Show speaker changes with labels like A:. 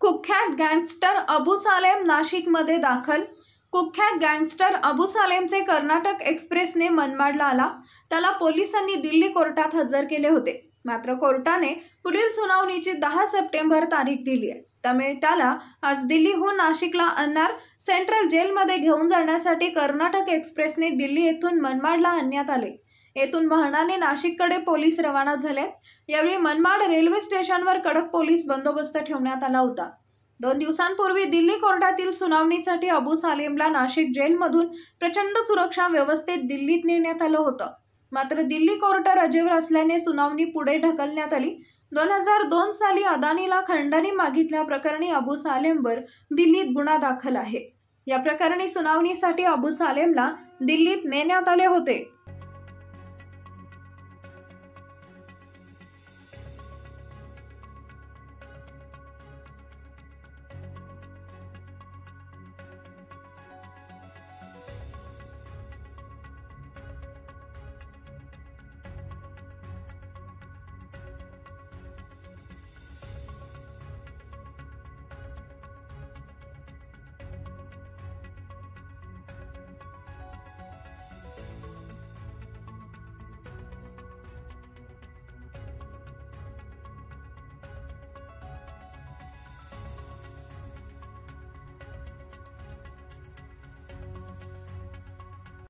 A: कुख्यात गँगस्टर अबू सालेम नाशिकमध्ये दाखल। कुख्यात गँगस्टर अबू सालेमचे कर्नाटक एक्सप्रेसने मनमाडला आला। त्याला पोलिसांनी दिल्ली कोर्टात हजर केले होते। मात्र कोर्टाने पुढील सुनावणीची 10 सप्टेंबर तारीख दिली आहे। त्यामुळे त्याला आज दिल्लीहून नाशिकला आणणार सेंट्रल जेलमध्ये घेऊन जाण्यासाठी कर्नाटक एक्सप्रेसने दिल्ली येथून मनमाडला आणण्यात आले। येथून वाहनाने नाशिककडे पोलीस रवाना झाले। यावेळी मनमाड रेल्वे स्टेशनवर कडक पोलीस बंदोबस्त ठेवण्यात आला होता। 2 दिवसांपूर्वी दिल्ली कोर्टातील सुनावणीसाठी अबू सालेमला नाशिक जेलमधून प्रचंड सुरक्षा व्यवस्थेत दिल्लीत नेण्यात आलं होतं। मात्र दिल्ली कोर्ट रजेवर असल्याने सुनावणी पुढे ढकलण्यात आली। 2002 साली अदानीला खंडणी मागितल्याप्रकरणी अबू सालेमवर दिल्लीत गुन्हा दाखल आहे। या प्रकरणी सुनावणीसाठी अबू सालेमला दिल्लीत नेण्यात आले होते।